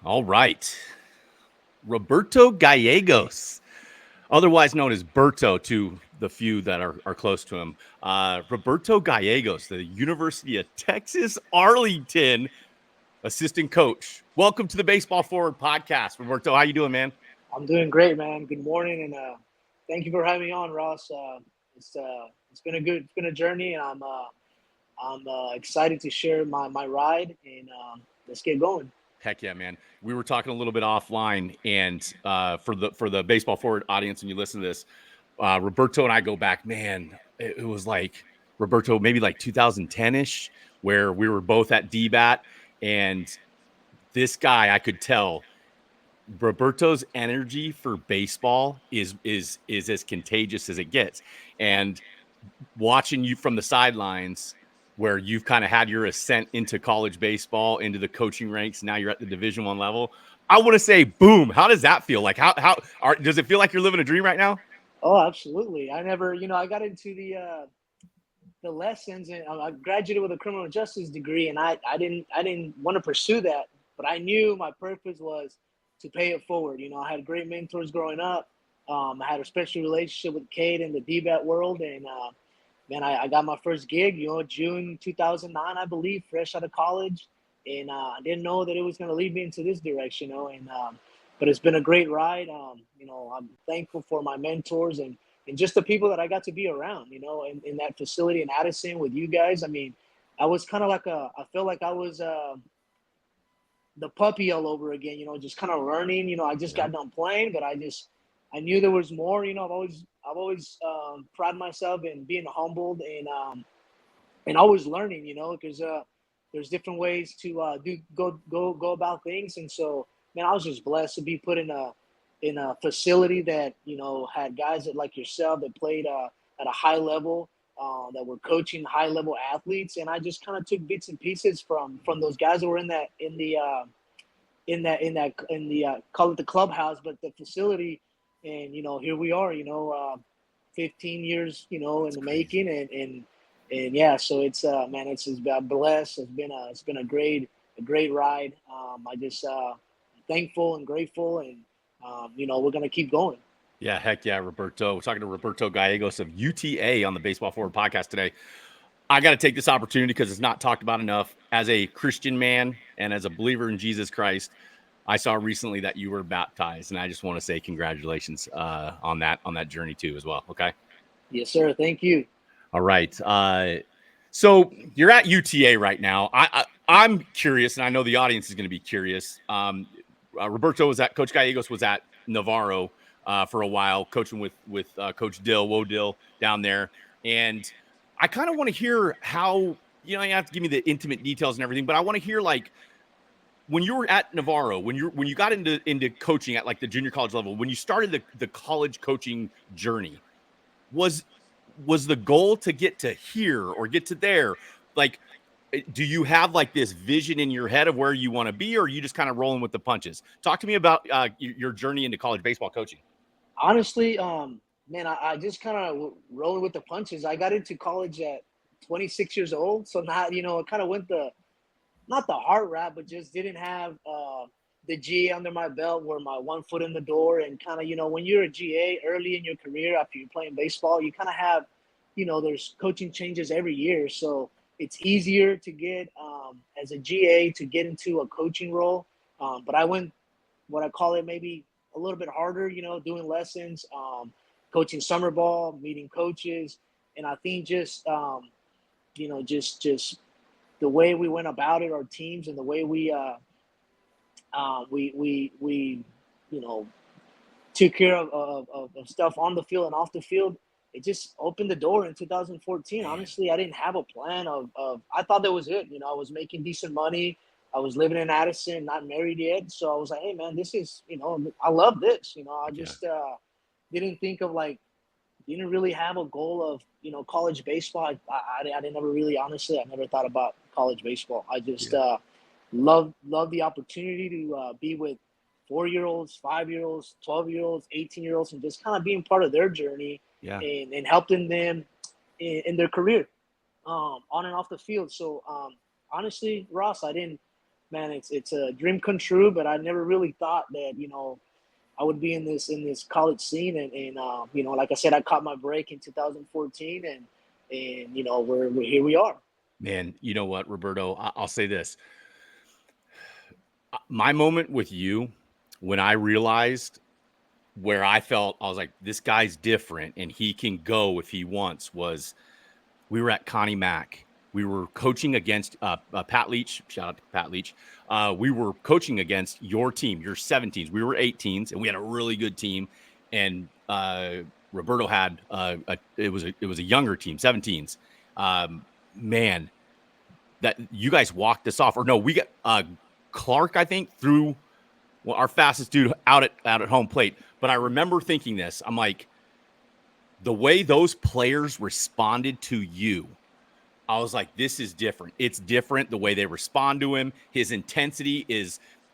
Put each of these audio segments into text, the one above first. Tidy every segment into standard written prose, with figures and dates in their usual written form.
All right. Roberto Gallegos, otherwise known as Berto to the few that are close to him. Roberto Gallegos, the University of Texas Arlington assistant coach. Welcome to the Baseball Forward podcast. Roberto, how you doing, man? I'm doing great, man. Good morning, and thank you for having me on, Ross. It's been it's been a journey, and I'm excited to share my ride, and let's get going. Heck yeah, man. We were talking a little bit offline, and for the Baseball Forward audience, and you listen to this, Roberto and I go back, man, it was like Roberto, maybe like 2010-ish, where we were both at DBAT, and this guy, I could tell Roberto's energy for baseball is as contagious as it gets. And watching you from the sidelines, where you've kind of had your ascent into college baseball, into the coaching ranks, now you're at the Division I level. I want to say, boom. How does that feel? Like, does it feel like you're living a dream right now? Oh, absolutely. I never, I got into the lessons, and I graduated with a criminal justice degree, and I didn't want to pursue that, but I knew my purpose was to pay it forward. I had great mentors growing up. I had a special relationship with Cade in the DBAT world, and man, I got my first gig, June 2009, I believe, fresh out of college, and I didn't know that it was going to lead me into this direction, and but it's been a great ride. I'm thankful for my mentors and just the people that I got to be around, in that facility in Addison with you guys. I mean, I was kind of like I feel like I was the puppy all over again, just kind of learning. I just Yeah. got done playing, but I knew there was more. I've always prided myself in being humbled and always learning, because there's different ways to go about things. And so, man, I was just blessed to be put in a facility that had guys that like yourself that played at a high level, that were coaching high level athletes, and I just kind of took bits and pieces from those guys that were in the call it the clubhouse, but the facility. And here we are, 15 years, in It's the crazy. making, and yeah, so it's been blessed. It's been a great ride. I just thankful and grateful, and we're gonna keep going. Yeah, heck yeah, Roberto. We're talking to Roberto Gallegos of UTA on the Baseball Forward podcast today. I got to take this opportunity because it's not talked about enough. As a Christian man and as a believer in Jesus Christ, I saw recently that you were baptized, and I just want to say congratulations on that journey too as well. Okay, Yes, sir. Thank you. all right. So you're at UTA right now. I'm curious, and I know the audience is going to be curious. Roberto was at Coach Gallegos was at Navarro for a while, coaching with Coach Woe Dill down there, and I kind of want to hear how you have to give me the intimate details and everything, but I want to hear like when you were at Navarro, when you got into coaching at like the junior college level, when you started the college coaching journey, was was the goal to get to here or get to there? Like, do you have like this vision in your head of where you want to be, or are you just kind of rolling with the punches? Talk to me about your journey into college baseball coaching. Honestly, man, I just kind of rolling with the punches. I got into college at 26 years old, so not I kind of went the not the hard route, but just didn't have the GA under my belt, where my one foot in the door, and kind of when you're a GA early in your career after you're playing baseball, you kind of have there's coaching changes every year, so it's easier to get as a GA to get into a coaching role. But I went what I call it maybe a little bit harder, doing lessons, coaching summer ball, meeting coaches, and I think just just the way we went about it, our teams, and the way we you know took care of stuff on the field and off the field. It just opened the door in 2014. Man, Honestly, I didn't have a plan of I thought that was it. I was making decent money. I was living in Addison, not married yet. So I was like, hey, man, this is, I love this. I yeah, just didn't think of like, didn't really have a goal of, college baseball. I didn't never really, honestly, I never thought about college baseball. I just yeah, love the opportunity to be with 4 year olds, 5 year olds, 12 year olds, 18 year olds, and just kind of being part of their journey, yeah. and helping them in their career, on and off the field. So honestly, Ross, I didn't. man, it's a dream come true. But I never really thought that, you know, I would be in this college scene, and you know, like I said, I caught my break in 2014, and you know, we're here we are. Man, you know what, Roberto? I'll say this. My moment with you, when I realized where I felt, I was like, this guy's different and he can go if he wants, was we were at Connie Mack. We were coaching against Pat Leach. Shout out to Pat Leach. We were coaching against your team, your 17s. We were 18s, and we had a really good team. And Roberto had it was a younger team, 17s. Man, that you guys walked us off, or no, we got Clark, I think, threw our fastest dude out at home plate. But I remember thinking this. I'm like, the way those players responded to you, I was like, this is different. It's different the way they respond to him. His intensity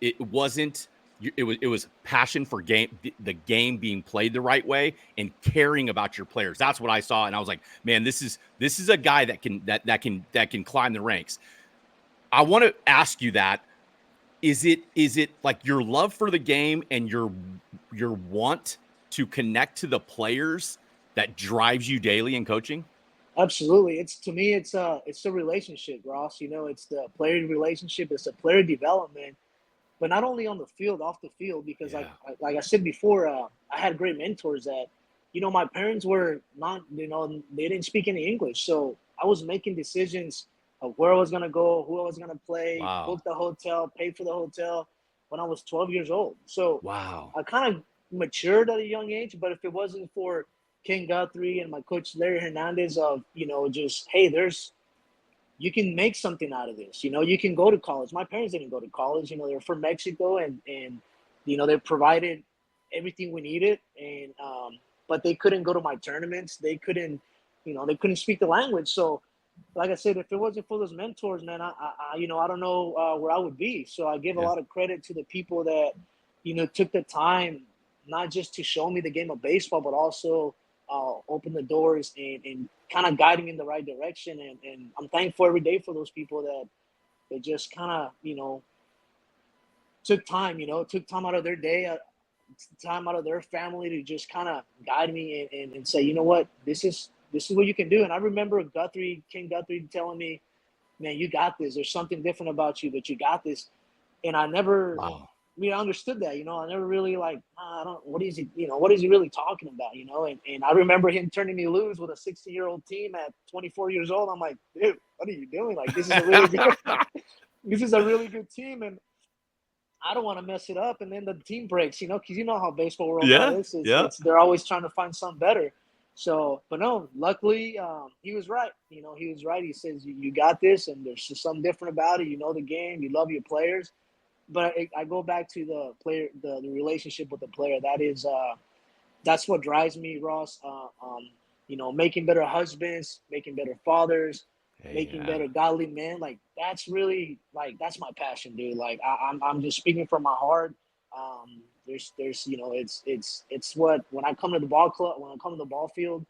it was passion for the game being played the right way and caring about your players. That's what I saw. And I was like, man, this is a guy that can climb the ranks. I want to ask you that. Is it like your love for the game and your want to connect to the players that drives you daily in coaching? Absolutely. It's, to me, it's a relationship, Ross. You know, it's the player relationship, it's the player development, but not only on the field, off the field, because Yeah. like I said before, I had great mentors that, you know, my parents were not, you know, they didn't speak any English. So I was making decisions of where I was going to go, who I was going to play, book Wow. the hotel, pay for the hotel when I was 12 years old. So Wow. I kind of matured at a young age, but if it wasn't for King Guthrie and my coach Larry Hernandez of, you know, just, hey, you can make something out of this. You know, you can go to college. My parents didn't go to college. You know, they're from Mexico, and you know, they provided everything we needed, and but they couldn't go to my tournaments. They couldn't, you know, they couldn't speak the language. So, like I said, if it wasn't for those mentors, man, I you know, I don't know where I would be. So I give a Yeah. lot of credit to the people that, you know, took the time not just to show me the game of baseball, but also open the doors and kind of guiding me in the right direction. And I'm thankful every day for those people that just kind of, you know, took time out of their day, time out of their family to just kind of guide me and say, you know what, this is what you can do. And I remember King Guthrie telling me, man, you got this. There's something different about you, but you got this. And I never, Wow. I understood that, you know, I never really like, I don't, what is he really talking about, you know? And I remember him turning me loose with a 60-year-old team at 24 years old. I'm like, dude, what are you doing? Like, this is a really good, this is a really good team. And I don't want to mess it up. And then the team breaks, you know, cause you know how baseball world now Yeah. is. Yeah. They're always trying to find something better. So, but no, luckily, he was right. You know, he was right. He says, you got this, and there's just something different about it. You know the game, you love your players. But I go back to the player, the relationship with the player. That's what drives me, Ross. You know, making better husbands, making better fathers, making Yeah. better godly men. Like that's really like that's my passion, dude. Like I'm just speaking from my heart. There's you know it's what when I come to the ball club, when I come to the ball field,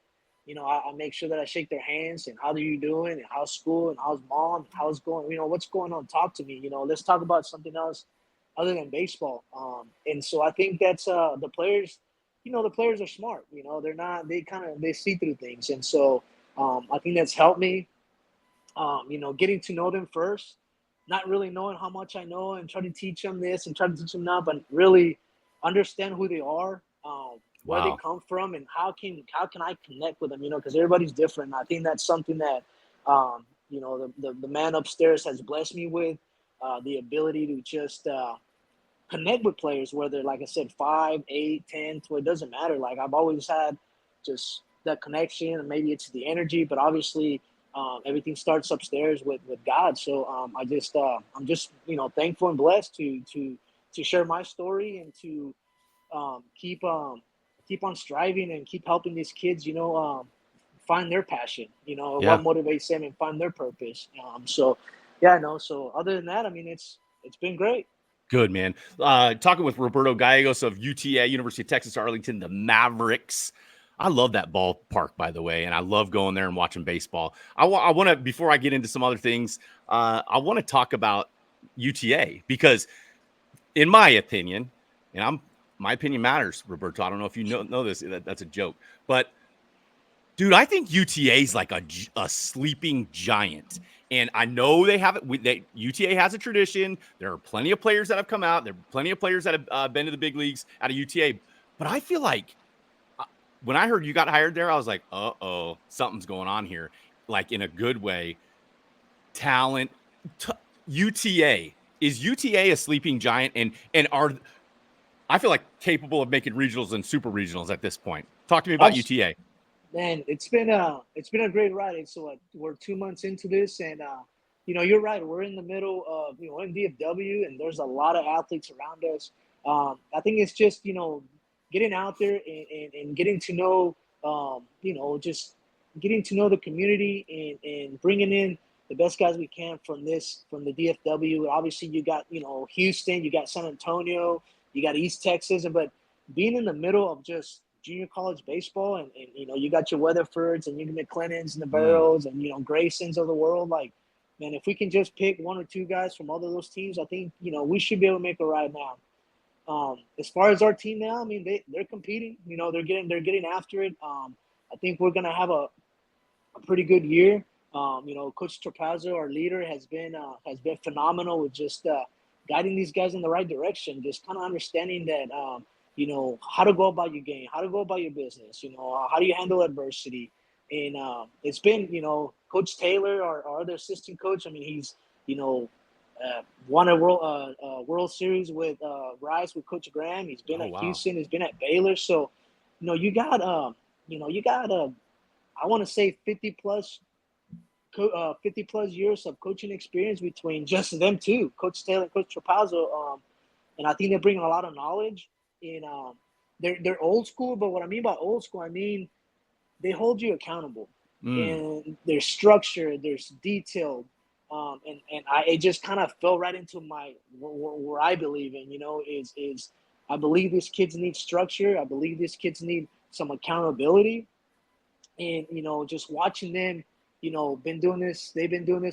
you know, I make sure that I shake their hands and how are you doing and how's school and how's mom, how's going, you know, what's going on? Talk to me, you know, let's talk about something else other than baseball. And so I think that's the players, you know, the players are smart, you know, they see through things. And so I think that's helped me, you know, getting to know them first, not really knowing how much I know and try to teach them this and try to teach them that, but really understand who they are, where they Wow. come from, and how can I connect with them, you know, because everybody's different. I think that's something that, you know, the man upstairs has blessed me with, the ability to just connect with players, whether, like I said, 5, 8, 10, 12, it doesn't matter. Like I've always had just that connection, and maybe it's the energy, but obviously everything starts upstairs with God. So I'm just, you know, thankful and blessed to share my story and to keep on striving and keep helping these kids, you know, find their passion, you know, what Yeah. motivates them and find their purpose. So yeah, no. So other than that, I mean, it's been great. Good, man. Talking with Roberto Gallegos of UTA, University of Texas-Arlington, the Mavericks. I love that ballpark, by the way, and I love going there and watching baseball. I want to, before I get into some other things, I want to talk about UTA, because in my opinion, and my opinion matters, Roberto. I don't know if you know this. That's a joke, but dude, I think UTA is like a sleeping giant. And I know they have it. UTA has a tradition. There are plenty of players that have come out. There are plenty of players that have been to the big leagues out of UTA. But I feel like when I heard you got hired there, I was like, uh-oh, something's going on here. Like in a good way. Talent. UTA. Is UTA a sleeping giant? And are I feel like capable of making regionals and super regionals at this point. Talk to me about UTA. Man, it's been a great ride. It's we're 2 months into this, and you're right. We're in the middle of in DFW, and there's a lot of athletes around us. I think it's just getting out there and getting to know just getting to know the community and bringing in the best guys we can from the DFW. Obviously, you got Houston, you got San Antonio, you got East Texas, but being in the middle of just junior college baseball, and you got your Weatherfords and your McLennans and the Barrows and Graysons of the world. Like, man, if we can just pick one or two guys from all of those teams, I think we should be able to make a ride now. As far as our team now, I mean they're competing. They're getting after it. I think we're gonna have a pretty good year. Coach Trapazzo, our leader, has been phenomenal with just guiding these guys in the right direction. Just kind of understanding that how to go about your game, how to go about your business. How do you handle adversity? And it's been Coach Taylor, our other assistant coach. I mean, he's won a World Series with Rice with Coach Graham. He's been at Houston. He's been at Baylor. So you got I want to say 50 plus years of coaching experience between just them two, Coach Taylor and Coach Trapazzo. And I think they're bringing a lot of knowledge. And they're old school, but what I mean by old school, I mean they hold you accountable. And there's structure, there's detail, and it just kind of fell right into where I believe in. Is I believe these kids need structure. I believe these kids need some accountability. And just watching them, they've been doing this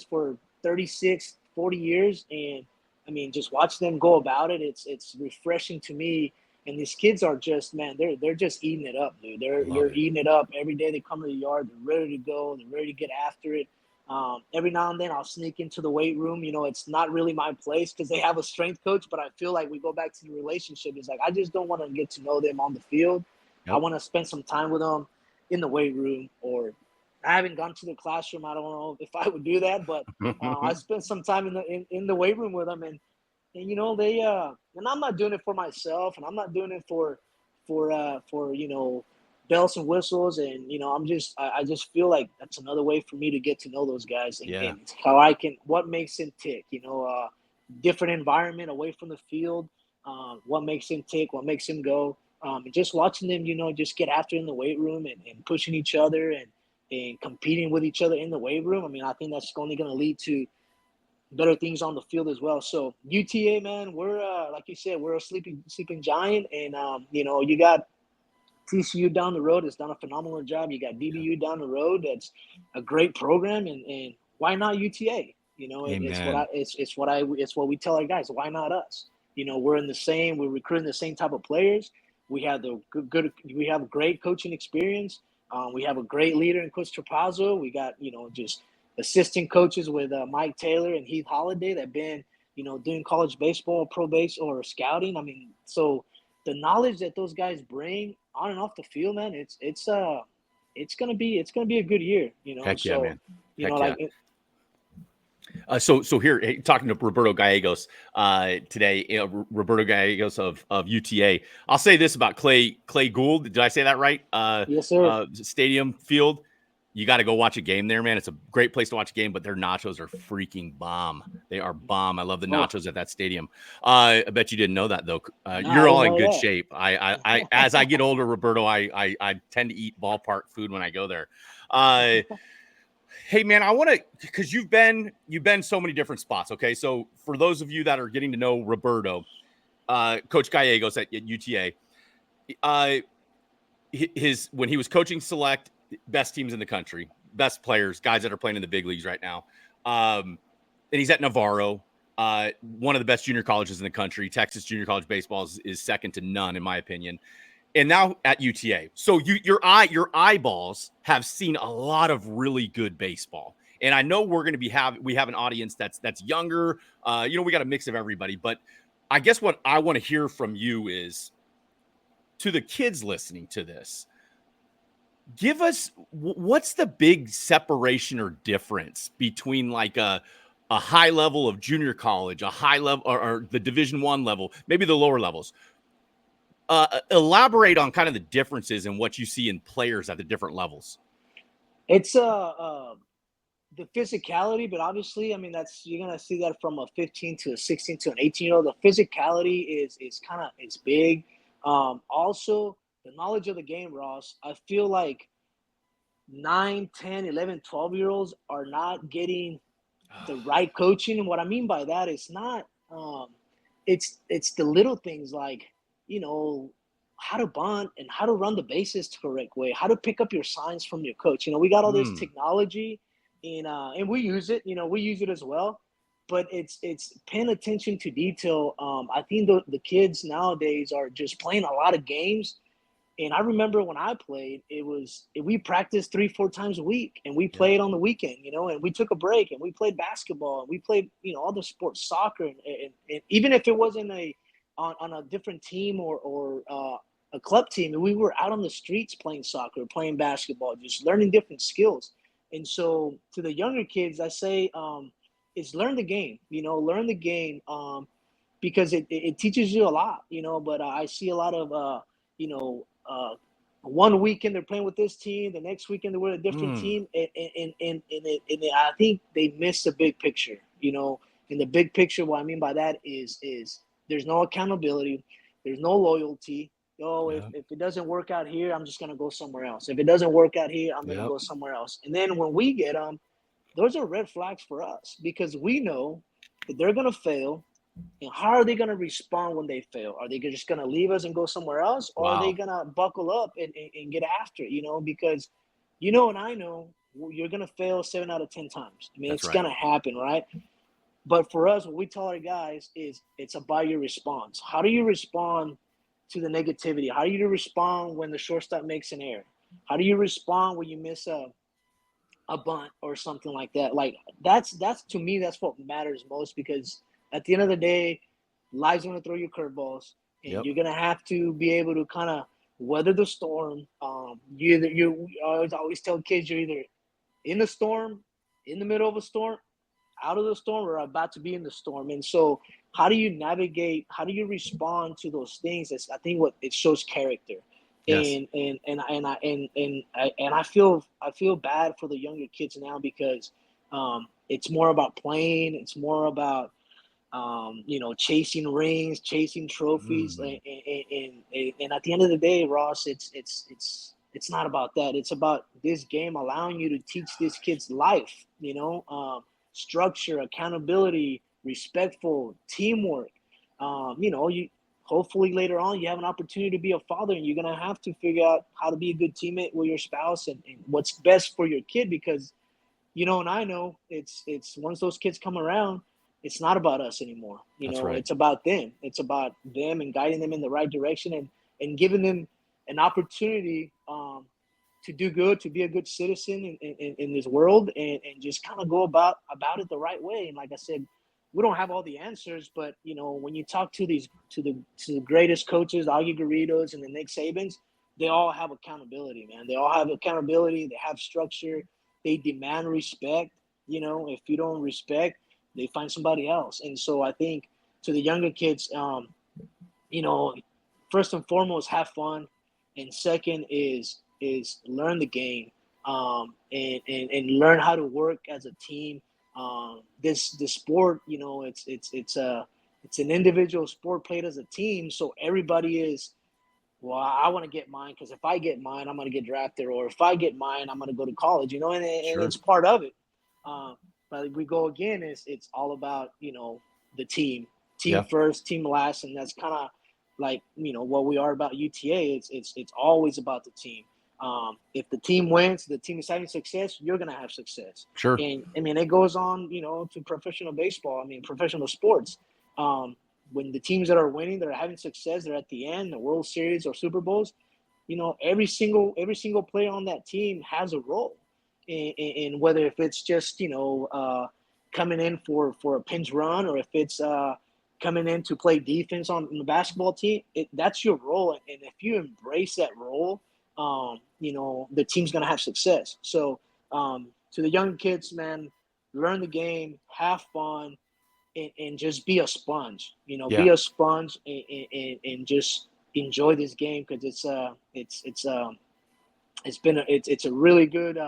for 36, 40 years, and I mean, just watch them go about it. It's refreshing to me. And these kids are just, man, they're just eating it up, dude. They're eating it up every day. They come to the yard. They're ready to go. They're ready to get after it. Every now and then I'll sneak into the weight room. It's not really my place because they have a strength coach, but I feel like we go back to the relationship. It's like I just don't want to get to know them on the field. Yep. I want to spend some time with them in the weight room, or I haven't gone to the classroom. I don't know if I would do that, but I spent some time in the weight room with them, and they and I'm not doing it for myself, and I'm not doing it for bells and whistles, and I just feel like that's another way for me to get to know those guys, and how what makes them tick, different environment away from the field, what makes them tick, what makes them go. And just watching them, just get after in the weight room and pushing each other and competing with each other in the weight room. I mean, I think that's only going to lead to better things on the field as well. So UTA, man, we're like you said, we're a sleeping giant, and you got TCU down the road has done a phenomenal job. You got DBU down the road. That's a great program, and why not UTA? It's what we tell our guys. Why not us? We're recruiting the same type of players. We have we have great coaching experience. We have a great leader in Coach Trapazzo. We got, just assistant coaches with Mike Taylor and Heath Holliday that have been, doing college baseball, pro base, or scouting. I mean, so the knowledge that those guys bring on and off the field, man, it's gonna be a good year. Heck yeah, so man. Heck yeah. So here, talking to Roberto Gallegos today, Roberto Gallegos of UTA. I'll say this about Clay Gould. Did I say that right? Yes, sir. Stadium Field. You got to go watch a game there, man. It's a great place to watch a game, but their nachos are freaking bomb. They are bomb. I love the nachos at that stadium. I bet you didn't know that though. You're all in good shape. I as I get older, Roberto, I tend to eat ballpark food when I go there. Hey man, I want to, because you've been so many different spots. Okay, so for those of you that are getting to know Roberto, Coach Gallegos at UTA, when he was coaching select best teams in the country, best players, guys that are playing in the big leagues right now, and he's at Navarro. one of the best junior colleges in the country. Texas junior college baseball is second to none, in my opinion. And now at UTA. So your eyeballs have seen a lot of really good baseball. And I know we're going to we have an audience that's younger. We got a mix of everybody. But I guess what I want to hear from you is, to the kids listening to this, give us what's the big separation or difference between like a high level of junior college, a high level or the Division I level, maybe the lower levels. Elaborate on kind of the differences in what you see in players at the different levels. It's the physicality, but obviously, I mean, you're gonna see that from a 15 to a 16 to an 18-year-old. The physicality is big. Also, the knowledge of the game, Ross. I feel like 9, 10, 11, 12-year-olds are not getting the right coaching. And what I mean by that is not it's the little things like, how to bunt and how to run the bases the correct way, how to pick up your signs from your coach. We got all this technology and we use it, we use it as well, but it's paying attention to detail. I think the kids nowadays are just playing a lot of games. And I remember when I played, we practiced 3-4 times a week, and we played on the weekend, and we took a break and we played basketball and we played, all the sports, soccer, and even if it wasn't on a different team or a club team, we were out on the streets playing soccer, playing basketball, just learning different skills. And so to the younger kids, I say, is learn the game, because it teaches you a lot, but I see a lot of, 1 weekend they're playing with this team, the next weekend they're with a different team, and I think they miss the big picture. In the big picture, what I mean by that is there's no accountability, there's no loyalty. If it doesn't work out here, I'm just gonna go somewhere else. If it doesn't work out here, I'm gonna go somewhere else. And then when we get them, those are red flags for us, because we know that they're gonna fail. And how are they going to respond when they fail? Are they just going to leave us and go somewhere else? Or are they going to buckle up and get after it, because and I know you're going to fail 7 out of 10 times. I mean, it's going to happen, right? But for us, what we tell our guys is it's about your response. How do you respond to the negativity? How do you respond when the shortstop makes an error? How do you respond when you miss a bunt or something like that? Like that's to me, that's what matters most, because at the end of the day, life's going to throw you curveballs, and you're going to have to be able to kind of weather the storm. I always tell kids, you're either in the storm, in the middle of a storm, out of the storm, or about to be in the storm. And so how do you navigate? How do you respond to those things? I think what it shows character. Yes. And I feel bad for the younger kids now, because it's more about playing. It's more about chasing rings, chasing trophies, and at the end of the day, Ross, it's not about that. It's about this game allowing you to teach these kids life, structure, accountability, respectful, teamwork. You hopefully later on you have an opportunity to be a father, and you're gonna have to figure out how to be a good teammate with your spouse and what's best for your kid, because and I know it's once those kids come around, it's not about us anymore. It's about them. It's about them and guiding them in the right direction, and giving them an opportunity to do good, to be a good citizen in this world, and just kind of go about it the right way. And like I said, we don't have all the answers, but when you talk to the greatest coaches, the Augie Garridos and the Nick Sabans, they all have accountability, man. They all have accountability. They have structure. They demand respect. If you don't respect, they find somebody else. And so I think to the younger kids, first and foremost, have fun, and second is learn the game, and learn how to work as a team. This sport, it's an individual sport played as a team, so everybody is, well, I want to get mine, because if I get mine, I'm going to get drafted, or if I get mine, I'm going to go to college, and it's part of it. But we go again, it's all about, the team first, team last. And that's kind of like, what we are about UTA. It's always about the team. If the team wins, the team is having success, you're going to have success. Sure. And I mean, it goes on, to professional baseball. I mean, professional sports. When the teams that are winning, that are having success, they're at the end, the World Series or Super Bowls. Every single player on that team has a role, in whether if it's just coming in for a pinch run, or if it's coming in to play defense on the basketball team. That's your role, and if you embrace that role, the team's gonna have success. So to the young kids, man, learn the game, have fun, and just be a sponge. Yeah. Be a sponge, and just enjoy this game, because it's a really good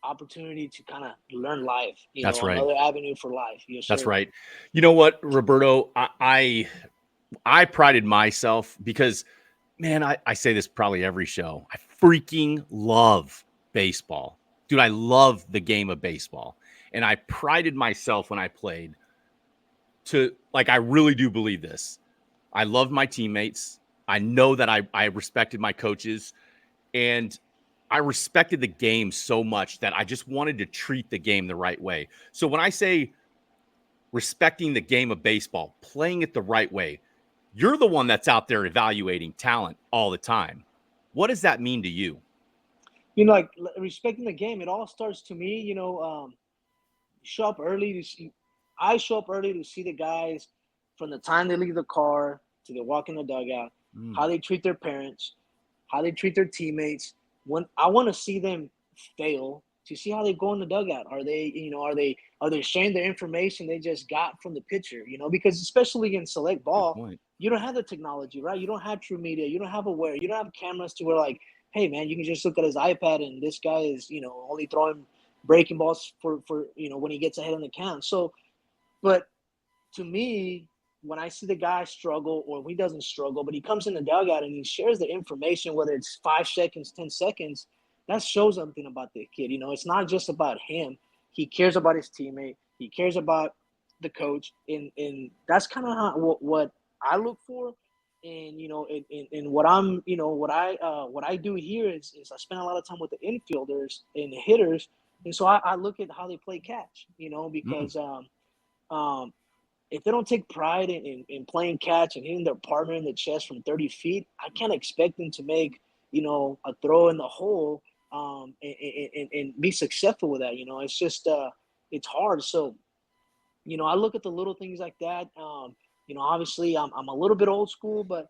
opportunity to kind of learn life. That's right. Another avenue for life. Yes, That's sir. right. You know what, Roberto? I prided myself because, man, I say this probably every show. I freaking love baseball. Dude, I love the game of baseball. And I prided myself when I played I really do believe this. I loved my teammates. I know that I respected my coaches, and I respected the game so much that I just wanted to treat the game the right way. So when I say respecting the game of baseball, playing it the right way, you're the one that's out there evaluating talent all the time. What does that mean to you? Like respecting the game, it all starts to me. Show up early to see. I show up early to see the guys from the time they leave the car to they walk in the dugout, how they treat their parents, how they treat their teammates. When I want to see them fail, to see how they go in the dugout. Are they sharing the information they just got from the pitcher? Because especially in select Good ball, point. you don't have the technology, right? You don't have true media, you don't have Aware, you don't have cameras to where, like, hey man, you can just look at his iPad and this guy is only throwing breaking balls for when he gets ahead in the count. So, but to me, when I see the guy struggle, or he doesn't struggle, but he comes in the dugout and he shares the information, whether it's 5 seconds, 10 seconds, that shows something about the kid. It's not just about him. He cares about his teammate. He cares about the coach, and that's kind of what I look for. And in what I'm, what I do here is I spend a lot of time with the infielders and the hitters, and so I look at how they play catch. Because um, if they don't take pride in playing catch and hitting their partner in the chest from 30 feet, I can't expect them to make, a throw in the hole, and be successful with that. It's just, it's hard. So, I look at the little things like that. Obviously I'm a little bit old school, but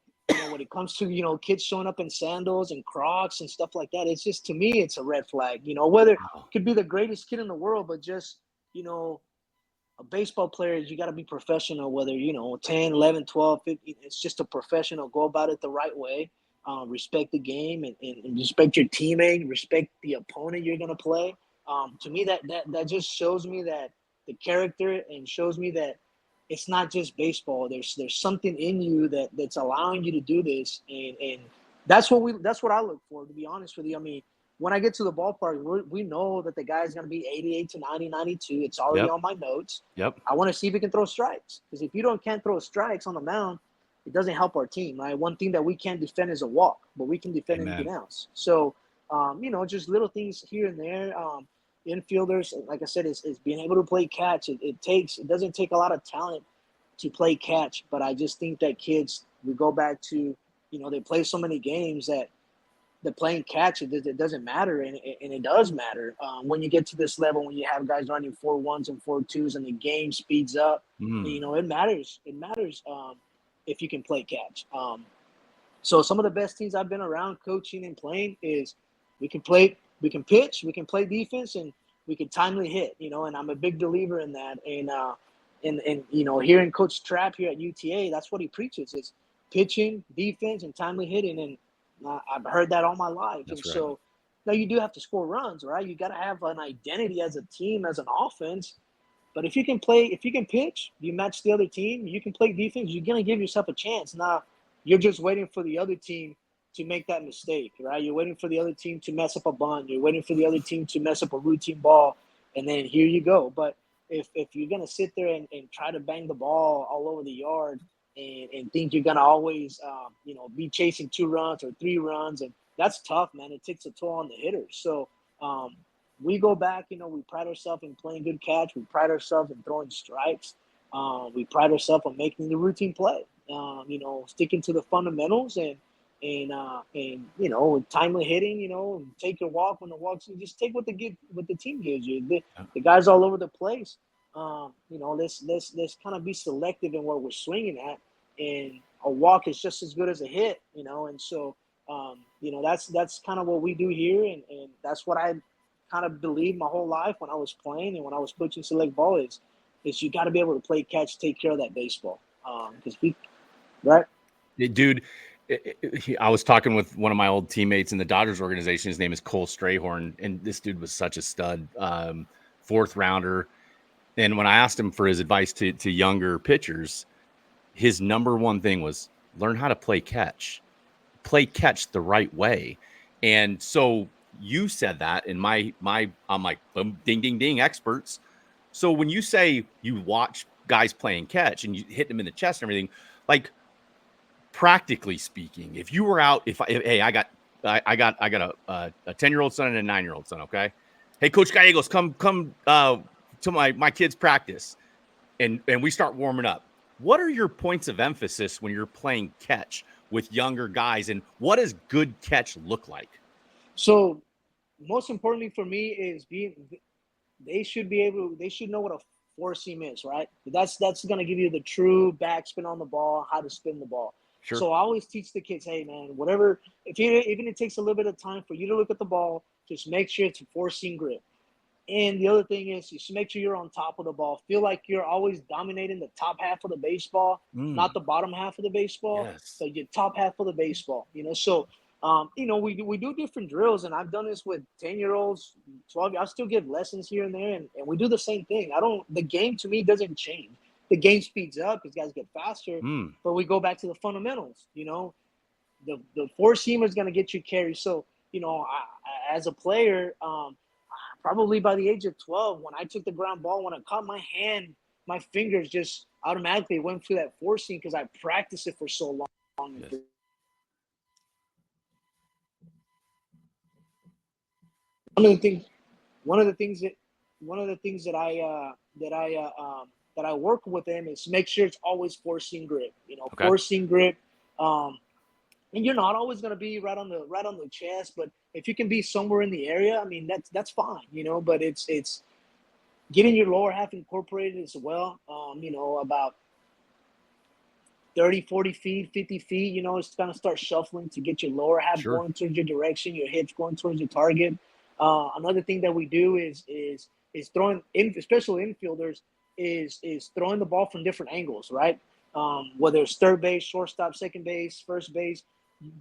when it comes to, kids showing up in sandals and Crocs and stuff like that, it's just, to me, it's a red flag. Whether it Wow. could be the greatest kid in the world, but just, a baseball player, you got to be professional, whether 10, 11, 12, 15. It's just a professional. Go about it the right way. Respect the game, and respect your teammate, respect the opponent you're going to play. To me, that just shows me that the character, and shows me that it's not just baseball. There's something in you that's allowing you to do this, and that's what I look for, to be honest with you. I mean, when I get to the ballpark, we know that the guy's going to be 88 to 90, 92. It's already Yep. on my notes. Yep. I want to see if he can throw strikes, because if you can't throw strikes on the mound, it doesn't help our team, right? One thing that we can't defend is a walk, but we can defend anything Amen. else. So, just little things here and there. Infielders, like I said, is being able to play catch. It doesn't take a lot of talent to play catch, but I just think that kids, we go back to, they play so many games that the playing catch, it doesn't matter, and it does matter when you get to this level, when you have guys running 4-1s and 4-2s, and the game speeds up. It matters. It matters if you can play catch. So some of the best teams I've been around coaching and playing is we can pitch, we can play defense, and we can timely hit. And I'm a big believer in that. And hearing Coach Trapp here at UTA, that's what he preaches: is pitching, defense, and timely hitting. And I've heard that all my life. That's And right. so now you do have to score runs, right? You got to have an identity as a team, as an offense. But if you can pitch, you match the other team, you can play defense, you're going to give yourself a chance. Now, you're just waiting for the other team to make that mistake, right? You're waiting for the other team to mess up a bunt. You're waiting for the other team to mess up a routine ball, and then here you go. But if you're going to sit there and try to bang the ball all over the yard, and think you're going to always, be chasing 2 runs or 3 runs, and that's tough, man. It takes a toll on the hitters. So we go back, we pride ourselves in playing good catch. We pride ourselves in throwing strikes. We pride ourselves on making the routine play. Sticking to the fundamentals and timely hitting. And take your walk when the walks. You just take what the team gives you. The guys all over the place. Let's kind of be selective in what we're swinging at, and a walk is just as good as a hit. And so that's kind of what we do here, and that's what I kind of believed my whole life when I was playing and when I was coaching select ball is you got to be able to play catch, take care of that baseball. Right? Dude, I was talking with one of my old teammates in the Dodgers organization. His name is Cole Strayhorn, and this dude was such a stud, 4th rounder. And when I asked him for his advice to younger pitchers, his number one thing was learn how to play catch the right way. And so you said that, and I'm like, boom, ding, ding, ding, experts. So when you say you watch guys playing catch and you hit them in the chest and everything, like practically speaking, if you were out, I got a 10-year-old son and a 9-year-old son. Okay. Hey, Coach Gallegos, come to my kids' practice, and we start warming up. What are your points of emphasis when you're playing catch with younger guys, and what does good catch look like? So most importantly for me is they should know what a 4-seam is, right? That's going to give you the true backspin on the ball, how to spin the ball. Sure. So I always teach the kids, hey man, whatever, even it takes a little bit of time for you to look at the ball, just make sure it's a 4-seam grip. And the other thing is, just make sure you're on top of the ball. Feel like you're always dominating the top half of the baseball, not the bottom half of the baseball, but your top half of the baseball. So we do different drills, and I've done this with 10-year-olds, 12. I still give lessons here and there, and we do the same thing. The game to me doesn't change. The game speeds up because guys get faster, but we go back to the fundamentals. The 4-seamer is going to get you carry. So as a player. Probably by the age of 12, when I took the ground ball, when I caught my hand, my fingers just automatically went through that 4-seam because I practiced it for so long. Yes. One of the things that I work with them is make sure it's always 4-seam grip. 4-seam grip. And you're not always going to be right on the chest, but if you can be somewhere in the area, I mean, that's fine, but it's getting your lower half incorporated as well. About 30, 40 feet, 50 feet, it's going to start shuffling to get your lower half going towards your direction, your hips going towards your target. Another thing that we do is throwing in, especially infielders, is throwing the ball from different angles, right? Whether it's third base, shortstop, second base, first base.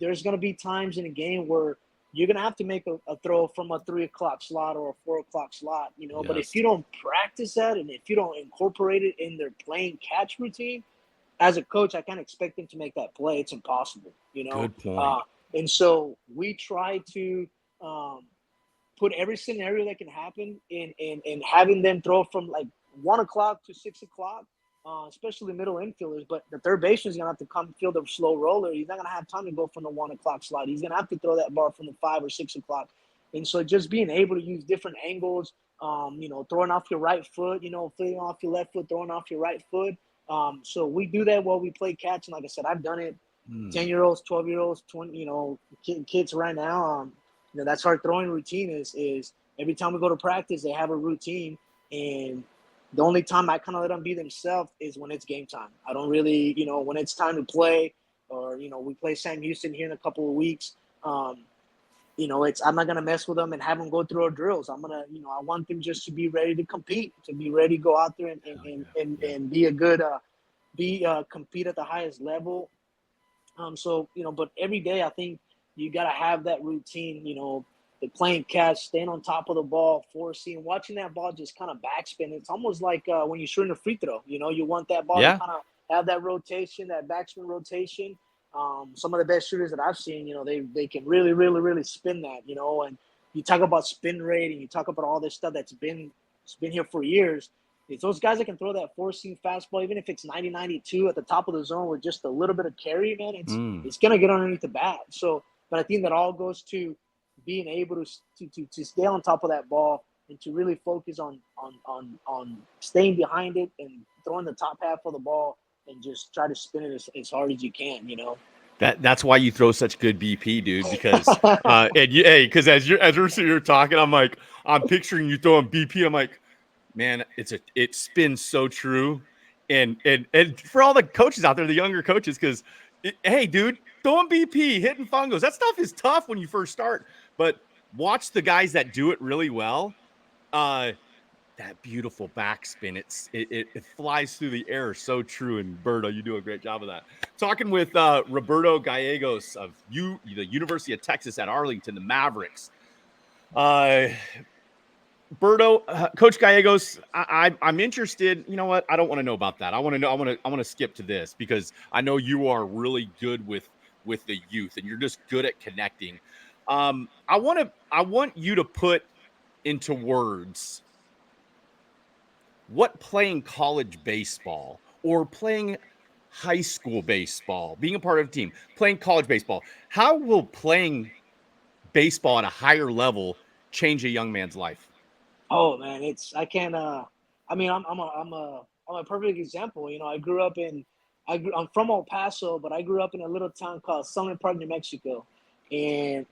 There's going to be times in a game where you're going to have to make a throw from a 3 o'clock slot or a 4 o'clock slot, But if you don't practice that and if you don't incorporate it in their playing catch routine, as a coach, I can't expect them to make that play. It's impossible, Good point. And so we try to put every scenario that can happen in having them throw from like 1 o'clock to 6 o'clock. Especially middle infielders, but the third baseman is going to have to come field a slow roller. He's not going to have time to go from the 1 o'clock slot. He's going to have to throw that ball from the 5 or 6 o'clock. And so just being able to use different angles, throwing off your right foot, flipping off your left foot, throwing off your right foot. So we do that while we play catch. And like I said, I've done it 10-year-olds, 12-year-olds, 20, kids right now. That's our throwing routine is every time we go to practice, they have a routine. And the only time I kind of let them be themselves is when it's game time. I don't really, when it's time to play or, we play Sam Houston here in a couple of weeks. I'm not going to mess with them and have them go through our drills. I'm going to, I want them just to be ready to compete, to be ready to go out there and be a good, compete at the highest level. But every day I think you got to have that routine, the playing catch, staying on top of the ball, 4-seam, watching that ball just kind of backspin. It's almost like when you're shooting a free throw. You want that ball to kind of have that rotation, that backspin rotation. Some of the best shooters that I've seen, they can really, really, really spin that. And you talk about spin rate and you talk about all this stuff that's been here for years. It's those guys that can throw that 4-seam fastball, even if it's 90-92 at the top of the zone with just a little bit of carry, man. It's going to get underneath the bat. So But I think that all goes to being able to stay on top of that ball and to really focus on staying behind it and throwing the top half of the ball and just try to spin it as hard as you can, you know. That's why you throw such good BP, dude. Because because as we're sitting here talking, I'm picturing you throwing BP. I'm like, man, it spins so true. And for all the coaches out there, the younger coaches, because hey, dude, throwing BP, hitting fungos, that stuff is tough when you first start. But watch the guys that do it really well. That beautiful backspin, it flies through the air, so true. And Berto, you do a great job of that. Talking with Roberto Gallegos of the University of Texas at Arlington, the Mavericks. Berto, Coach Gallegos, I'm interested. You know what? I don't want to know about that. I want to know. I want to skip to this because I know you are really good with the youth, and you're just good at connecting. I want you to put into words what playing college baseball or playing high school baseball, being a part of a team, playing college baseball. How will playing baseball at a higher level change a young man's life? Oh man, I can't. I mean, I'm a perfect example. You know, I'm from El Paso, but I grew up in a little town called Sunland Park, New Mexico, and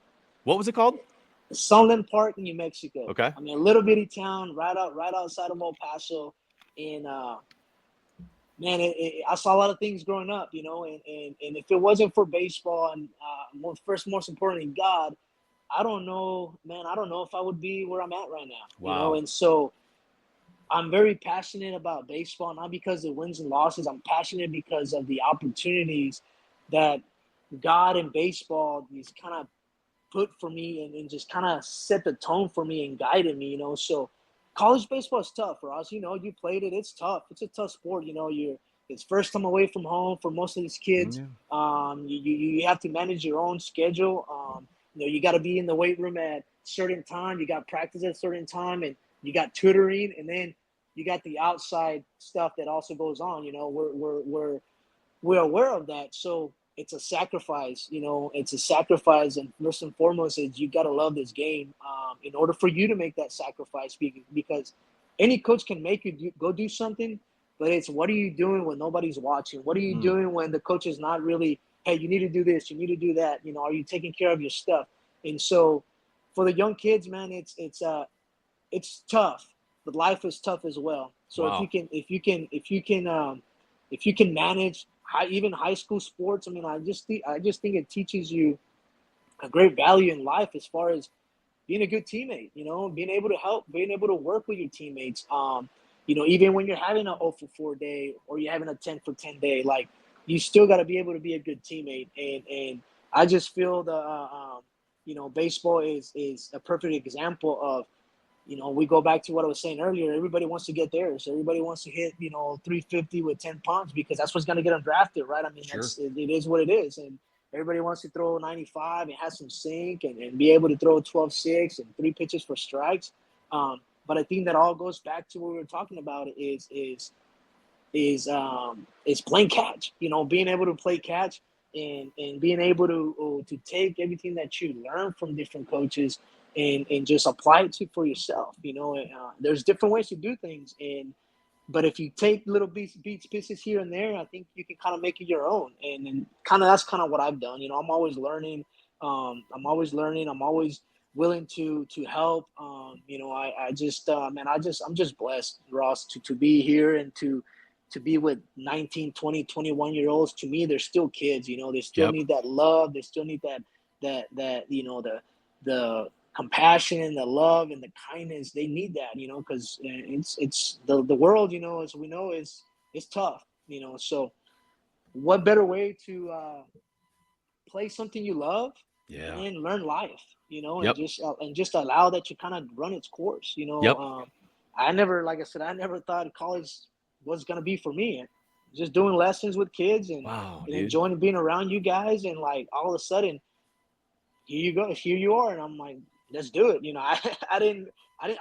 What was it called? Sunland Park, New Mexico. Okay. I mean, a little bitty town right outside of El Paso, and man, I saw a lot of things growing up, you know, and if it wasn't for baseball and most importantly, God, I don't know, man. I don't know if I would be where I'm at right now, Wow. you know. And so I'm very passionate about baseball, not because of wins and losses. I'm passionate because of the opportunities that God and baseball these kind of put for me and just kind of set the tone for me and guided me, you know. So college baseball is tough for us. You know, you played it. It's tough. It's a tough sport. You know, it's first time away from home for most of these kids. You have to manage your own schedule. You know, you got to be in the weight room at certain time. You got practice at a certain time, and you got tutoring, and then you got the outside stuff that also goes on. You know, we're aware of that. So it's a sacrifice, you know, it's a sacrifice. And first and foremost is you got to love this game in order for you to make that sacrifice, because any coach can make you go do something, but it's what are you doing when nobody's watching? What are you doing when the coach is not really, hey, you need to do this, you need to do that, you know, are you taking care of your stuff? And so for the young kids, man, it's tough, but life is tough as well. So Wow. if you can manage even high school sports, I mean, I just think it teaches you a great value in life as far as being a good teammate, you know, being able to help, being able to work with your teammates. You know, even when you're having an 0 for 4 day or you're having a 10 for 10 day, like you still got to be able to be a good teammate. And I just feel you know, baseball is a perfect example of, you know, we go back to what I was saying earlier. Everybody wants to get there. So everybody wants to hit, you know, 350 with 10 punch because that's what's going to get them drafted, right? I mean, Sure. it is what it is. And everybody wants to throw 95 and have some sink and be able to throw 12-6 and 3 pitches for strikes. But I think that all goes back to what we were talking about is playing catch, you know, being able to play catch and being able to take everything that you learn from different coaches and just apply it for yourself. You know, there's different ways to do things, but if you take little pieces here and there, I think you can kind of make it your own. And kind of that's kind of what I've done. You know, I'm always learning. I'm always willing to help. You know, I'm just blessed, Ross, to be here and to be with 19, 20, 21-year-olds. To me, they're still kids. You know, they still need that love. They still need that you know, the compassion and the love and the kindness. They need that, you know, because it's the world, you know, as we know, is tough, you know. So what better way to play something you love and learn life, you know, and just allow that to kind of run its course, you know. I never, like I said, I never thought college was going to be for me. Just doing lessons with kids and enjoying being around you guys, and like all of a sudden here you are, and I'm like, let's do it. You know, I didn't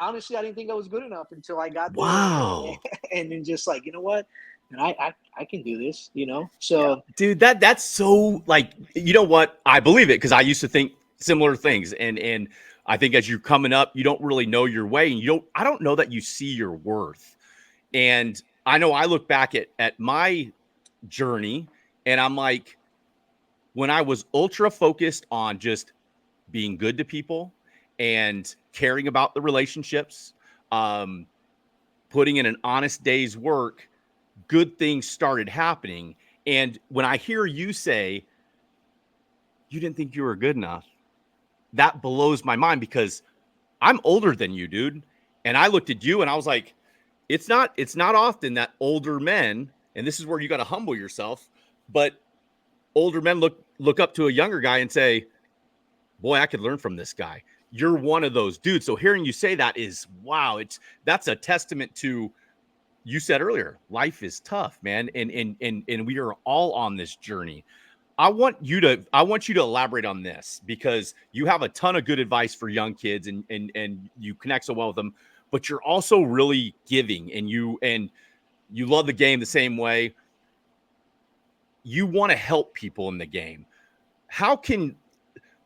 honestly, I didn't think I was good enough until I got there. Wow. And then just like, you know what, and I can do this, you know? So Dude, that's so like, you know what? I believe it because I used to think similar things. And I think as you're coming up, you don't really know your way. And I don't know that you see your worth. And I know I look back at my journey and I'm like, when I was ultra focused on just being good to people and caring about the relationships, um, putting in an honest day's work, good things started happening. And when I hear you say, you didn't think you were good enough, that blows my mind because I'm older than you, dude. And I looked at you and I was like, it's not often that older men, and this is where you got to humble yourself, but older men look up to a younger guy and say, boy, I could learn from this guy. You're one of those dudes. So hearing you say that is wow. That's a testament to, you said earlier, life is tough, man. And we are all on this journey. I want you to elaborate on this because you have a ton of good advice for young kids and you connect so well with them, but you're also really giving and you love the game the same way. You want to help people in the game. How can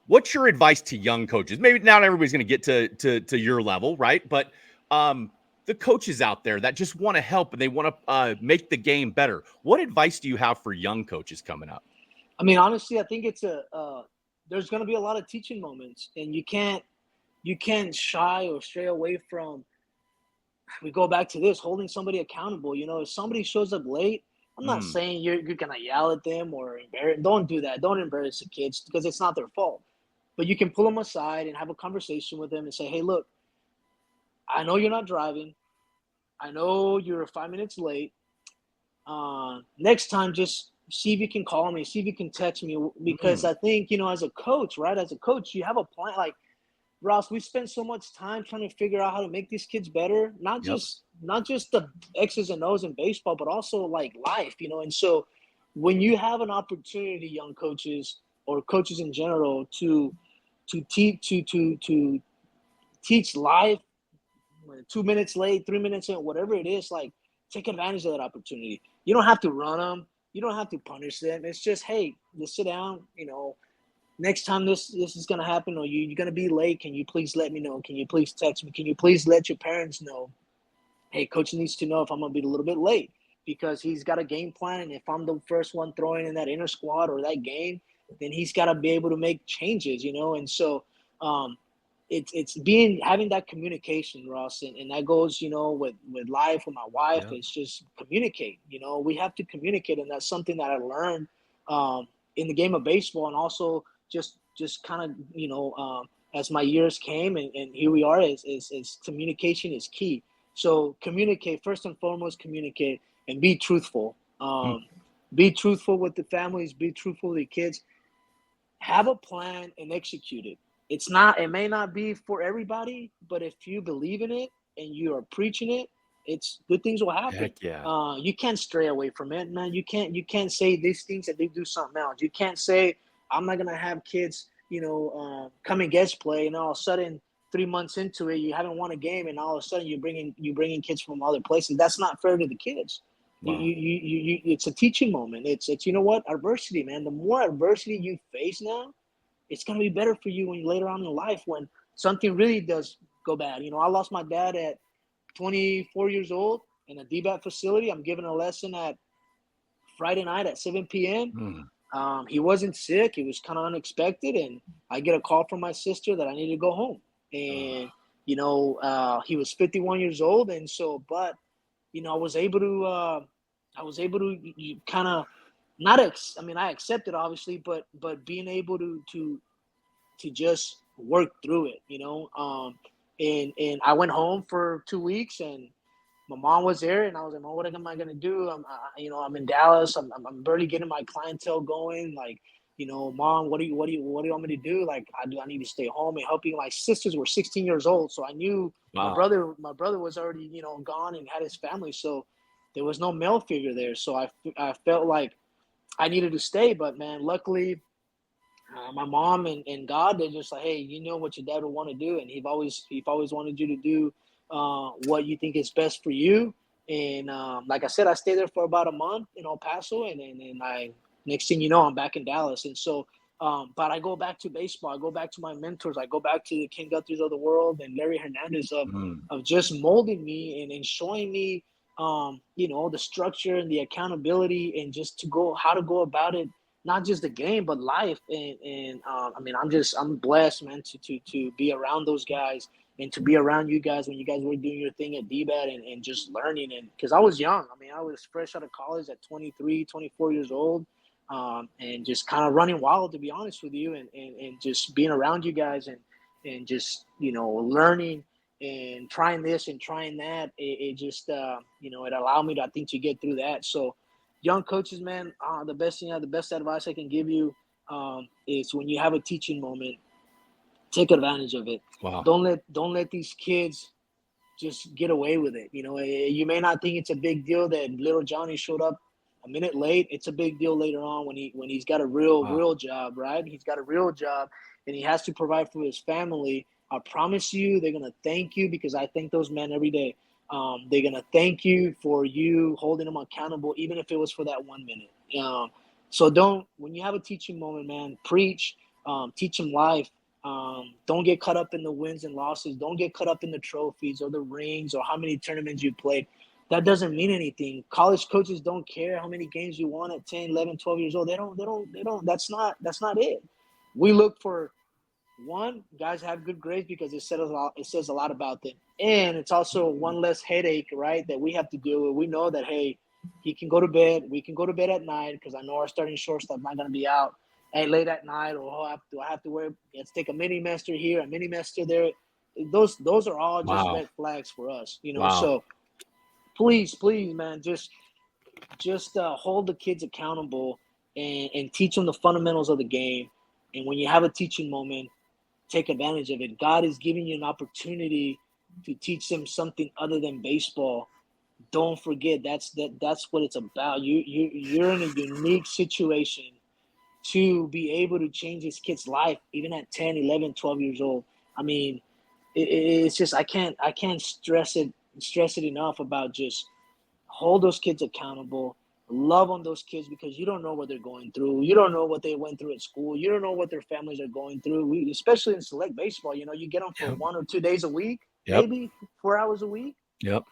What's your advice to young coaches? Maybe not everybody's going to get to your level, right? But the coaches out there that just want to help and they want to make the game better. What advice do you have for young coaches coming up? I mean, honestly, I think it's there's going to be a lot of teaching moments, and you can't shy or stray away from. We go back to this holding somebody accountable. You know, if somebody shows up late, I'm not Mm, saying you're gonna yell at them or embarrass. Don't do that. Don't embarrass the kids because it's not their fault. But you can pull them aside and have a conversation with them and say, "Hey, look, I know you're not driving. I know you're 5 minutes late. Next time, just see if you can call me, see if you can text me, because mm, I think, you know, as a coach, right? As a coach, you have a plan. Like Ross, we spend so much time trying to figure out how to make these kids better. yep. Not just the X's and O's in baseball, but also like life, you know. And so, when you have an opportunity, young coaches or coaches in general, to teach life 2 minutes late, 3 minutes in, whatever it is, like take advantage of that opportunity. You don't have to run them. You don't have to punish them. It's just, hey, let's sit down. You know, next time this is gonna happen, or you're gonna be late. Can you please let me know? Can you please text me? Can you please let your parents know? Hey, coach needs to know if I'm gonna be a little bit late because he's got a game plan, and if I'm the first one throwing in that inner squad or that game, then he's got to be able to make changes, you know. And so, um, it's being having that communication, Ross, and that goes, you know, with life with my wife. Yep. It's just communicate. You know, we have to communicate, and that's something that I learned in the game of baseball, and also just kind of, you know, as my years came, and here we are, is communication is key. So communicate first and foremost, communicate and be truthful. Mm, Be truthful with the families, be truthful with the kids. Have a plan and execute it. It may not be for everybody, but if you believe in it and you are preaching it, it's good things will happen. heck yeah. You can't stray away from it, man. You can't say these things and they do something else. You can't say I'm not gonna have kids, you know, come and guest play, and all of a sudden 3 months into it, you haven't won a game, and all of a sudden you bringing kids from other places. That's not fair to the kids. Wow. It's a teaching moment. It's you know what, adversity, man. The more adversity you face now, it's gonna be better for you when you later on in life when something really does go bad. You know, I lost my dad at 24 years old in a DBAT facility. I'm giving a lesson at Friday night at 7 p.m. Mm, He wasn't sick. It was kind of unexpected, and I get a call from my sister that I need to go home. ugh, And you know, he was 51 years old, and so, but you know, I was able to kind of not. I mean, I accepted obviously, but being able to just work through it, you know. And I went home for 2 weeks, and my mom was there, and I was like, "Mom, what am I gonna do? You know, I'm in Dallas. I'm barely getting my clientele going. Like, you know, Mom, what do you want me to do? Like, I need to stay home and help you." My sisters were 16 years old, so I knew wow. my brother was already, you know, gone and had his family, so there was no male figure there. So I felt like I needed to stay, but man, luckily my mom and God, they're just like, hey, you know what your dad would want to do, and he always wanted you to do what you think is best for you. And like I said, I stayed there for about a month in El Paso, and I next thing you know, I'm back in Dallas. And so, but I go back to baseball. I go back to my mentors. I go back to the Ken Guthrie's of the world and Larry Hernandez of just molding me and showing me, the structure and the accountability and just how to go about it, not just the game but life. I mean, I'm blessed, man, to be around those guys and to be around you guys when you guys were doing your thing at DBAT and just learning. And because I was young, I mean, I was fresh out of college at 23, 24 years old, and just kind of running wild, to be honest with you, and just being around you guys and just, learning and trying this and trying that. It just, it allowed me to, I think, to get through that. So young coaches, man, the best advice I can give you is when you have a teaching moment, take advantage of it. Wow. Don't let these kids just get away with it. You may not think it's a big deal that little Johnny showed up a minute late. It's a big deal later on when he's got a real job, right? He's got a real job and he has to provide for his family. I promise you, they're gonna thank you, because I thank those men every day. They're gonna thank you for you holding them accountable, even if it was for that 1 minute. So when you have a teaching moment, man, preach, teach them life. Don't get caught up in the wins and losses. Don't get caught up in the trophies or the rings or how many tournaments you played. That doesn't mean anything. College coaches don't care how many games you won at 10, 11, 12 years old. They don't. That's not it. We look for, one, guys have good grades because it says a lot about them. And it's also one less headache, right, that we have to deal with. We know that, hey, he can go to bed. We can go to bed at night because I know our starting shortstop not going to be out late at night, or do I have to let's take a mini master here, a mini master there. Those are all just red flags for us, So please, man, just hold the kids accountable and teach them the fundamentals of the game. And when you have a teaching moment, take advantage of it. God is giving you an opportunity to teach them something other than baseball. Don't forget, that's what it's about. You're in a unique situation to be able to change this kid's life, even at 10, 11, 12 years old. I mean, it's just, I can't stress it enough about just hold those kids accountable, love on those kids, because you don't know what they're going through. You don't know what they went through at school. You don't know what their families are going through. Especially in select baseball, you get them for 1 or 2 days a week, maybe 4 hours a week. Yep.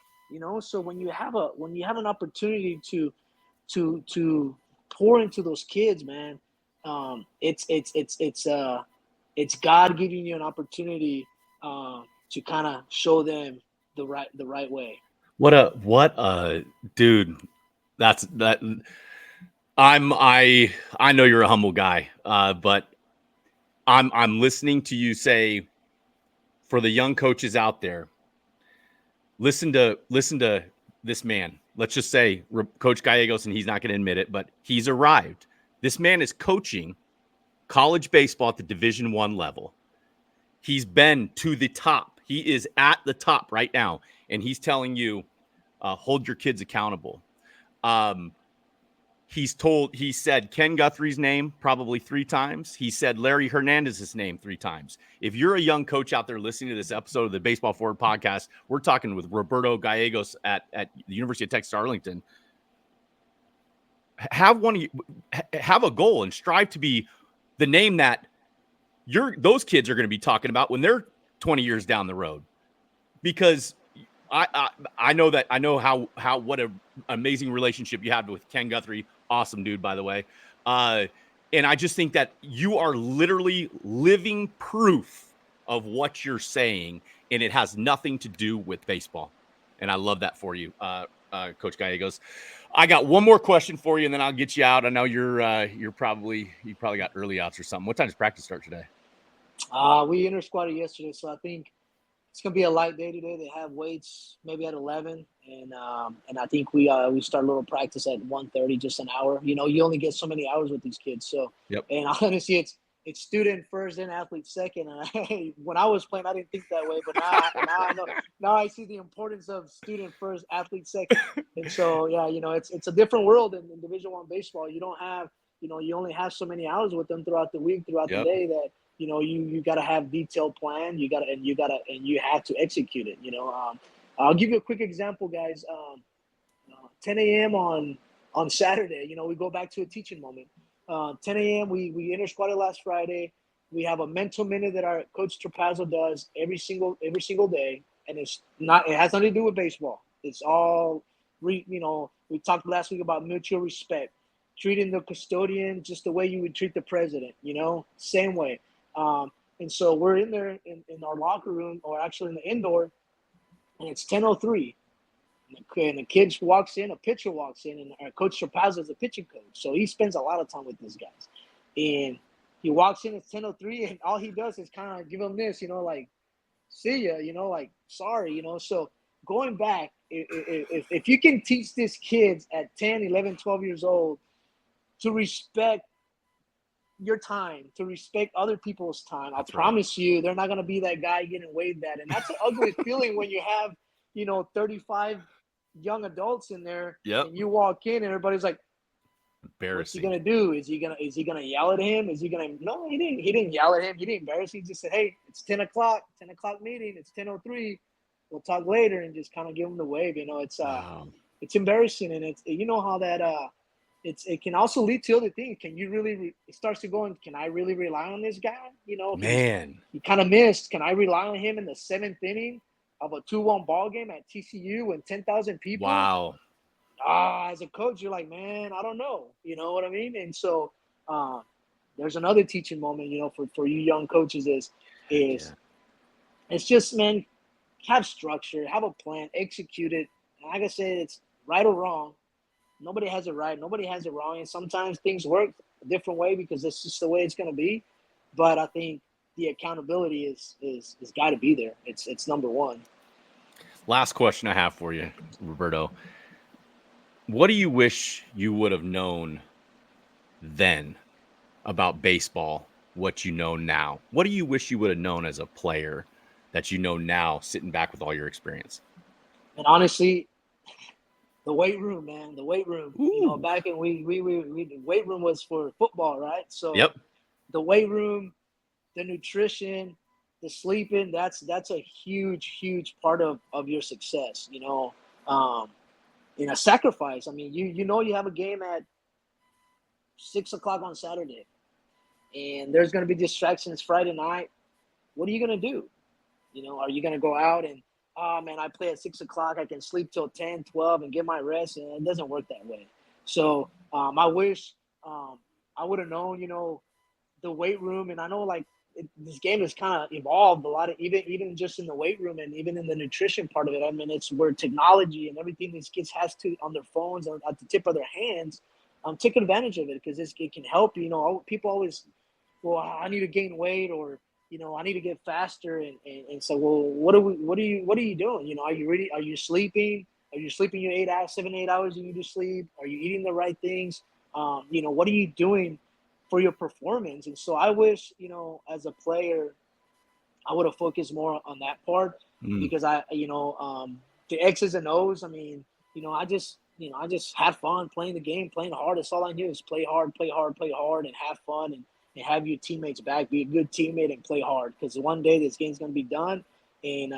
So when you have an opportunity to pour into those kids, man, it's God giving you an opportunity to kind of show them the right way. What a dude. That's that. I know you're a humble guy, but I'm listening to you say, for the young coaches out there, listen to this man. Let's just say Coach Gallegos, and he's not going to admit it, but he's arrived. This man is coaching college baseball at the Division I level. He's been to the top. He is at the top right now, and he's telling you, hold your kids accountable. He said Ken Guthrie's name probably 3 times. He said Larry Hernandez's name 3 times. If you're a young coach out there listening to this episode of the Baseball Forward podcast, we're talking with Roberto Gallegos at the University of Texas-Arlington. Have a goal and strive to be the name that those kids are going to be talking about when they're 20 years down the road. Because I know how what an amazing relationship you have with Ken Guthrie. Awesome dude, by the way. And I just think that you are literally living proof of what you're saying, and it has nothing to do with baseball. And I love that for you, Coach Gallegos. I got one more question for you, and then I'll get you out. I know you probably got early outs or something. What time does practice start today? We inter-squatted yesterday, so I think it's gonna be a light day today. They have weights maybe at 11, and I think we start a little practice at 1:30, just an hour. You only get so many hours with these kids, so. Yep. And honestly, it's student first and athlete second. And when I was playing, I didn't think that way, but now I know. Now I see the importance of student first, athlete second. And so it's a different world in Division I baseball. You don't have you only have so many hours with them throughout the week, throughout the day, that you got to have detailed plan. You have to execute it. I'll give you a quick example, guys. 10 a.m. on Saturday. You know, we go back to a teaching moment. 10 a.m. We inter-squatted last Friday. We have a mental minute that our coach Trapazzo does every single day, and it has nothing to do with baseball. It's all, we talked last week about mutual respect, treating the custodian just the way you would treat the president. You know, same way. And so we're in there in our locker room, or actually in the indoor, and it's 10:03. And a kid walks in, a pitcher walks in, and our coach Trapazzo is a pitching coach, so he spends a lot of time with these guys. And he walks in at 10:03, and all he does is kind of give them this, like, see ya, like, sorry, So going back, if you can teach these kids at 10, 11, 12 years old to respect your time, to respect other people's time, I promise you they're not going to be that guy getting waved at. And that's an ugly feeling when you have, 35 young adults in there, and you walk in and everybody's like, what's he gonna do? Is he gonna yell at him? No, he didn't yell at him. He didn't embarrass him. He just said, hey, it's 10 o'clock meeting, it's 10:03, we'll talk later, and just kind of give him the wave. It's embarrassing, and it's, how that it can also lead to other things. Can you really it starts to go, can I really rely on this guy? Man, he kind of missed. Can I rely on him in the 7th inning of a 2-1 ball game at TCU and 10,000 people? Wow. As a coach, you're like, man, I don't know. You know what I mean? And so there's another teaching moment, for you young coaches is it's just, man, have structure, have a plan, execute it. And like I said, it's right or wrong. Nobody has it right. Nobody has it wrong. And sometimes things work a different way because it's just the way it's going to be. But I think the accountability is got to be there. It's number one. Last question I have for you, Roberto. What do you wish you would have known then about baseball, what you know now? What do you wish you would have known as a player that you know now, sitting back with all your experience? And honestly, the weight room, man, the weight room. Ooh. Back in we the weight room was for football, right? So the weight room, the nutrition, the sleeping, that's a huge part of your success. In a sacrifice. I mean, you have a game at 6 o'clock on Saturday, and there's going to be distractions Friday night. What are you going to do? Are you going to go out and, oh man, I play at 6 o'clock, I can sleep till 10, 12 and get my rest? And it doesn't work that way. So I wish I would have known, the weight room. And I know, like, this game has kind of evolved a lot, even just in the weight room and even in the nutrition part of it. I mean, it's where technology and everything these kids has to on their phones or at the tip of their hands. Take advantage of it, because it can help. People always, well, I need to gain weight, or I need to get faster, and so, well, what are you doing? Are you sleeping? Are you sleeping your 7-8 hours you need to sleep? Are you eating the right things? What are you doing for your performance? And so I wish, as a player, I would have focused more on that part, because the X's and O's, I mean, I just had fun playing the game, playing hard. That's all I knew is play hard, and have fun, and have your teammates back, be a good teammate, and play hard. Because one day this game's going to be done, and,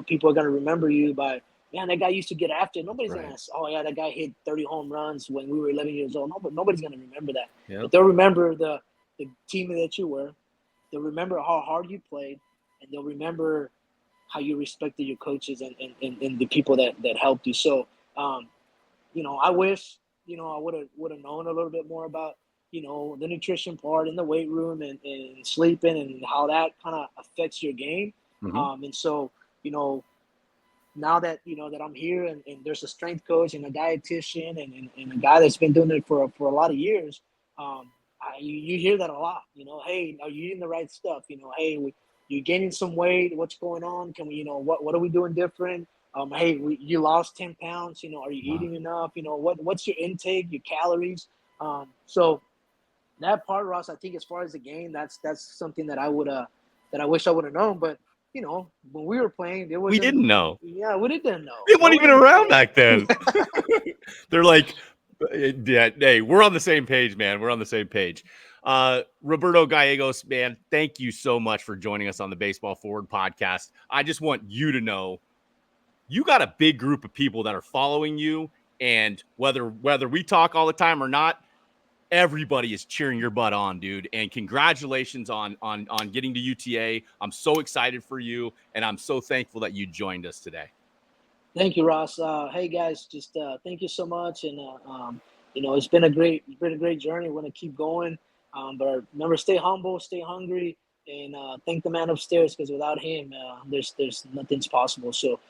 people are going to remember you by, man, that guy used to get after it. Nobody's going to ask, oh, yeah, that guy hit 30 home runs when we were 11 years old. Nobody's going to remember that. Yep. But they'll remember the teammate that you were. They'll remember how hard you played, and they'll remember how you respected your coaches and the people that helped you. So, I wish, I would have known a little bit more about, the nutrition part in the weight room and sleeping and how that kind of affects your game. Mm-hmm. And so, now that, that I'm here and there's a strength coach and a dietitian and a guy that's been doing it for a lot of years, you hear that a lot, hey, are you eating the right stuff? Hey, you're gaining some weight. What's going on? Can we, what are we doing different? Hey, you lost 10 pounds. Are you eating enough? What's your intake, your calories? So that part, Ross, I think as far as the game, that's something that I wish I would have known. But when we were playing, we didn't know. Yeah, we didn't know. They weren't even around back then. They're like, yeah, hey, we're on the same page, man. We're on the same page. Roberto Gallegos, man, thank you so much for joining us on the Baseball Forward podcast. I just want you to know, you got a big group of people that are following you And whether we talk all the time or not, everybody is cheering your butt on, dude. And congratulations on getting to UTA. I'm so excited for you, and I'm so thankful that you joined us today. Thank you, Ross. Hey guys, just thank you so much, and it's been a great journey. We're gonna keep going, but remember, stay humble, stay hungry, and thank the man upstairs, because without him, there's nothing's possible. So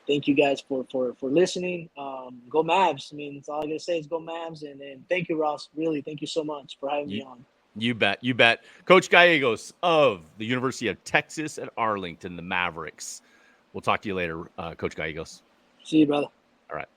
thank you guys for listening. Go Mavs! I mean, that's all I gotta say is go Mavs, and thank you, Ross. Really, thank you so much for having me on. You bet. Coach Gallegos of the University of Texas at Arlington, the Mavericks. We'll talk to you later, Coach Gallegos. See you, brother. All right.